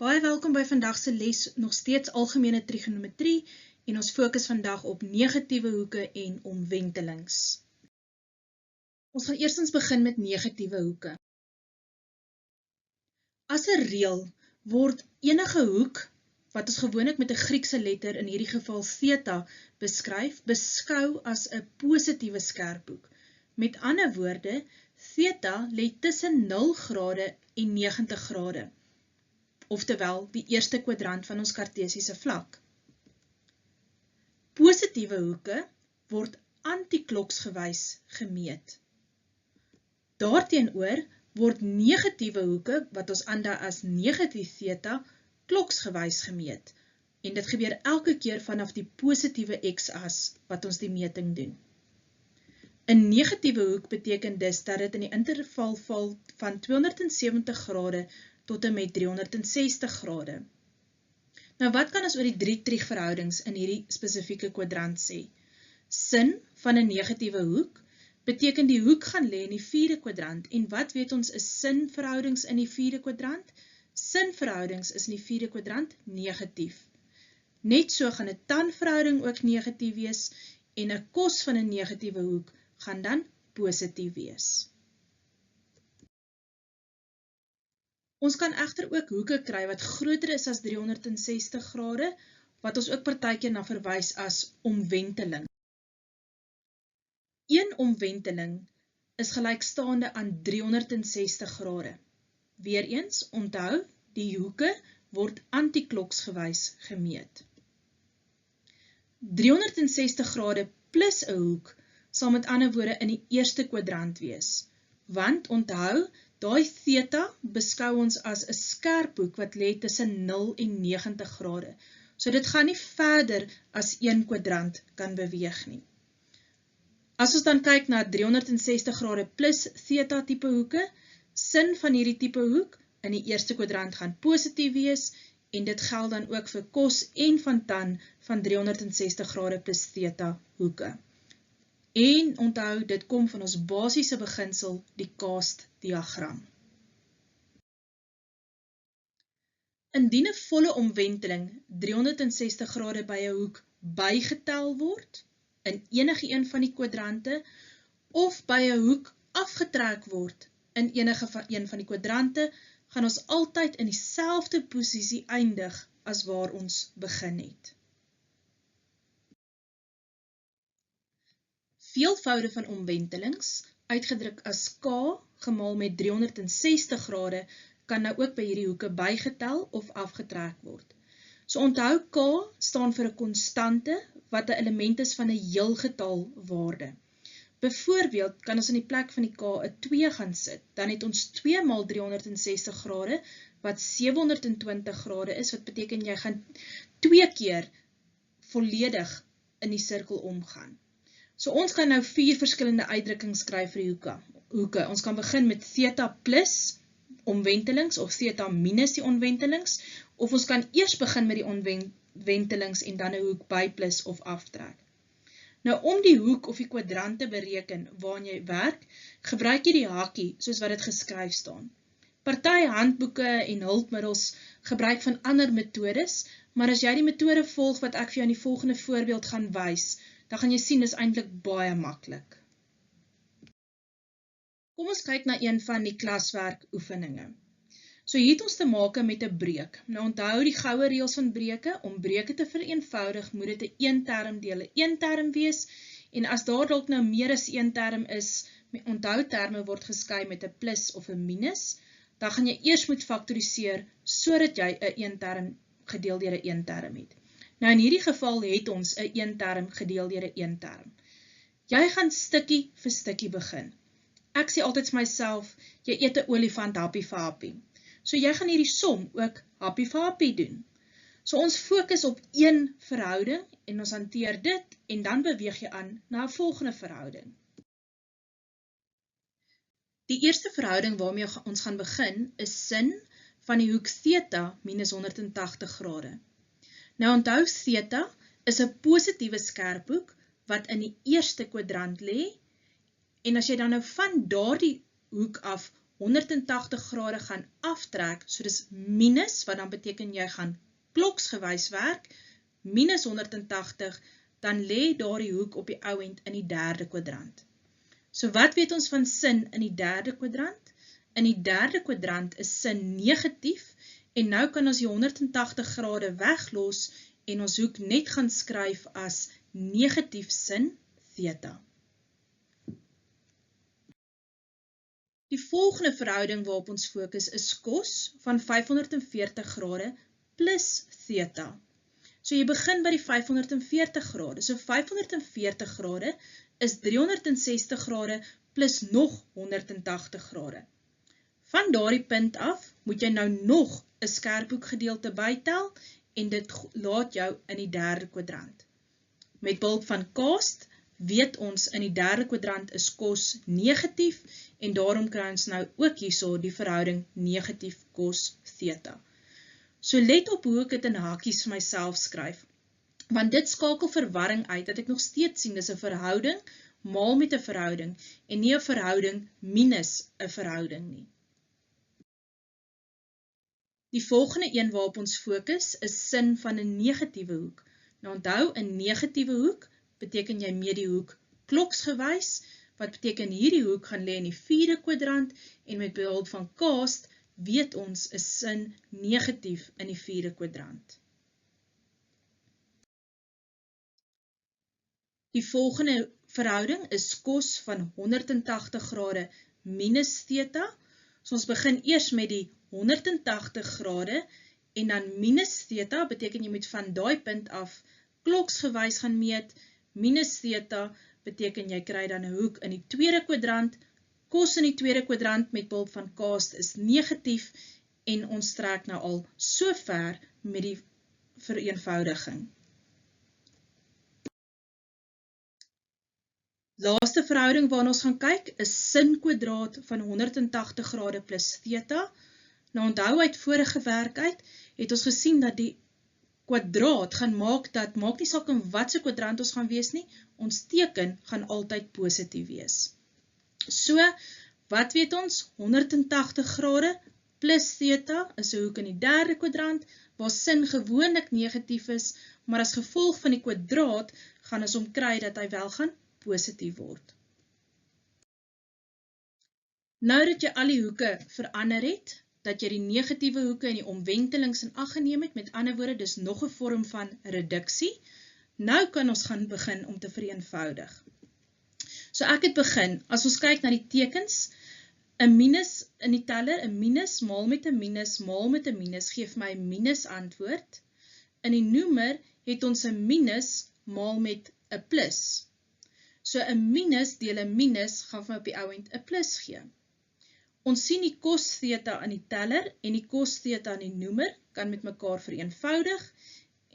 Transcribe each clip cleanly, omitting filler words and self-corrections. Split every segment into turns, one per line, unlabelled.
Baie welkom by vandag se les, nog steeds algemene trigonometrie en ons fokus vandag op negatiewe hoeke en omwentelings. Ons gaan eerstens begin met negatiewe hoeke. As 'n reël word enige hoek, wat ons gewoonlik met 'n Griekse letter, in hierdie geval theta, beskryf, beskou as 'n positiewe skerphoek. Met ander woorde, theta lê tussen 0 grade en 90 grade. Oftewel die eerste kwadrant van ons kartesiese vlak. Positiewe hoeke word antikloksgewys gemeet. Daarteenoor word negatiewe hoeke, wat ons aandui as negatief theta, kloksgewys gemeet. En dit gebeur elke keer vanaf die positiewe x-as wat ons die meting doen. 'n negatiewe hoek beteken dus dat dit in die interval val van 270 grade tot en met 360 grade. Nou wat kan ons oor die 3 triegverhoudings in hierdie spesifieke kwadrant sê? Sin van 'n negatiewe hoek beteken die hoek gaan lê in die 4de kwadrant. En wat weet ons is sinverhoudings in die 4de kwadrant? Sinverhoudings is in die 4de kwadrant negatief. Net so gaan 'n tanverhouding ook negatief wees en 'n kos van 'n negatiewe hoek gaan dan positief wees. Ons kan egter ook hoeke kry wat groter is as 360 grade, wat ons ook partykeer na verwys as omwenteling. Een omwenteling is gelykstaande aan 360 grade. Weereens, onthou, die hoeke word antikloksgewys gemeet. 360 grade plus 'n hoek sal met ander woorde in die eerste kwadrant wees. Want onthou, daai theta beskou ons as 'n skerphoek wat lê tussen 0 en 90 grade. So dit gaan nie verder as 1 kwadrant kan beweeg nie. As ons dan kyk na 360 grade plus theta tipe hoeke, sin van hierdie tipe hoek in die eerste kwadrant gaan positief wees en dit geld dan ook vir kos en van tan van 360 grade plus theta hoeke. En onthou, dit kom van ons basiese beginsel, die cast-diagram. Indien 'n volle omwenteling 360 grade by 'n hoek bygetel word, in enige een van die kwadrante, of by 'n hoek afgetrek word, in enige een van die kwadrante, gaan ons altyd in dieselfde posisie eindig as waar ons begin het. Veelvoude van omwentelings, uitgedruk as k gemaal met 360 grade, kan nou ook by hierdie hoeke bygetel of afgetrek word. So onthou, k staan vir 'n konstante wat 'n element is van 'n heelgetal waarde. Byvoorbeeld kan ons in die plek van die k 'n 2 gaan sit, dan het ons 2 maal 360 grade, wat 720 grade is, wat beteken jy gaan 2 keer volledig in die sirkel omgaan. So ons kan nou 4 verskillende uitdrukkings kry vir die hoeke. Ons kan begin met theta plus omwentelings of theta minus die omwentelings, of ons kan eers begin met die omwentelings en dan 'n hoek by plus of aftrek. Nou om die hoek of die kwadrant te bereken waarin jy werk, gebruik jy die hakkie soos wat dit geskryf staan. Party handboeke en hulpmiddels gebruik van ander metodes, maar as jy die metode volg wat ek vir jou in die volgende voorbeeld gaan wys, dan gaan jy sien, dis eintlik baie maklik. Kom ons kyk na een van die klaswerk oefeninge. So hier het ons te make met 'n breek. Nou onthou die goue reëls van breuke, om breuke te vereenvoudig, moet dit 'n 1 term deel 'n 1 term wees, en as daar dalk nou meer as 1 term is, onthou terme word geskei met 'n plus of 'n minus, dan gaan jy eers moet faktoriseer, sodat jy 'n 1 term gedeel deur 'n 1 term het. Nou in hierdie geval het ons 'n 1 term gedeel deur 'n 1 term. Jy gaan stukkie vir stukkie begin. Ek sê altyd vir myself, jy eet 'n olifant happie vir happie. So jy gaan hierdie som ook happie vir happie doen. So ons fokus op een verhouding en ons hanteer dit en dan beweeg jy aan na 'n volgende verhouding. Die eerste verhouding waarmee ons gaan begin is sin van die hoek theta minus 180 grade. Nou onthou, theta is 'n positiewe skerphoek wat in die eerste kwadrant lê, en as jy dan nou van daardie hoek af 180 grade gaan aftrek, so dis minus, wat dan beteken jy gaan kloksgewys werk, minus 180, dan lê daardie hoek op die ou end in die derde kwadrant. So wat weet ons van sin in die derde kwadrant? In die derde kwadrant is sin negatief, en nou kan ons die 180 grade weglos, en ons hoek net gaan skryf as negatief sin theta. Die volgende verhouding waarop ons fokus is cos van 540 grade plus theta. So jy begin by die 540 grade. So 540 grade is 360 grade plus nog 180 grade. Van daardie punt af moet jy nou nog 'n skerphoekgedeelte bytel en dit laat jou in die derde kwadrant. Met behulp van cast weet ons in die derde kwadrant is cos negatief en daarom kry ons nou ook hierso die verhouding negatief cos theta. So let op hoe ek dit in hakies vir myself skryf, want dit skakel verwarring uit dat ek nog steeds sien dis 'n verhouding maal met 'n verhouding en nie 'n verhouding minus 'n verhouding nie. Die volgende een waarop ons fokus is sin van 'n negatiewe hoek. Nou onthou, 'n negatiewe hoek beteken jy meet die hoek kloksgewys, wat beteken hierdie hoek gaan lê in die vierde kwadrant en met behulp van cast weet ons is sin negatief in die vierde kwadrant. Die volgende verhouding is cos van 180 grade minus theta. So ons begin eers met die 180 grade en dan minus theta beteken jy moet van daai punt af kloksgewys gaan meet. Minus theta beteken jy kry dan 'n hoek in die tweede kwadrant. Cos in die tweede kwadrant met behulp van cast is negatief en ons trek nou al so ver met die vereenvoudiging. Laaste verhouding waarna ons gaan kyk is sin kwadraat van 180 grade plus theta. Nou onthou uit vorige werk uit, het ons gesien dat die kwadraat gaan maak nie saak in watse kwadrant ons gaan wees nie, ons teken gaan altyd positief wees. So, wat weet ons? 180 grade plus theta is 'n hoek in die derde kwadrant, waar sin gewoonlik negatief is, maar as gevolg van die kwadraat gaan ons hom kry dat hy wel gaan positief word. Nou dat jy al die hoeke verander het, dat jy die negatiewe hoeke en die omwentelings in ag geneem het, met ander woorde, dis nog 'n vorm van reduksie. Nou kan ons gaan begin om te vereenvoudig. So ek het begin, as ons kyk na die tekens, 'n minus in die teller, 'n minus maal met 'n minus maal met 'n minus gee vir my 'n minus antwoord. In die noemer het ons 'n minus maal met 'n plus. So 'n minus deel 'n minus gaan vir my op die ou end 'n plus gee. Ons sien die cos theta in die teller en die cos theta in die noemer kan met mekaar vereenvoudig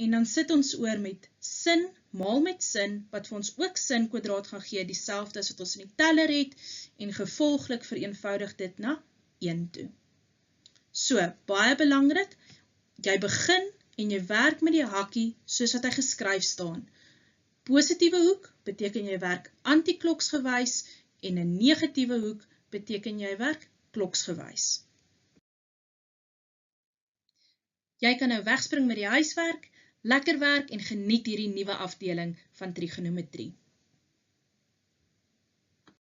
en dan sit ons oor met sin maal met sin wat vir ons ook sin kwadraat gaan gee, dieselfde as wat ons in die teller het en gevolglik vereenvoudig dit na 1 toe. So, baie belangrik, jy begin en jy werk met die hakkie soos wat hy geskryf staan. Positiewe hoek beteken jy werk antikloksgewys en 'n negatiewe hoek beteken jy werk kloksgewys. Jy kan nou wegspring met die huiswerk, lekker werk en geniet hierdie nuwe afdeling van trigonometrie.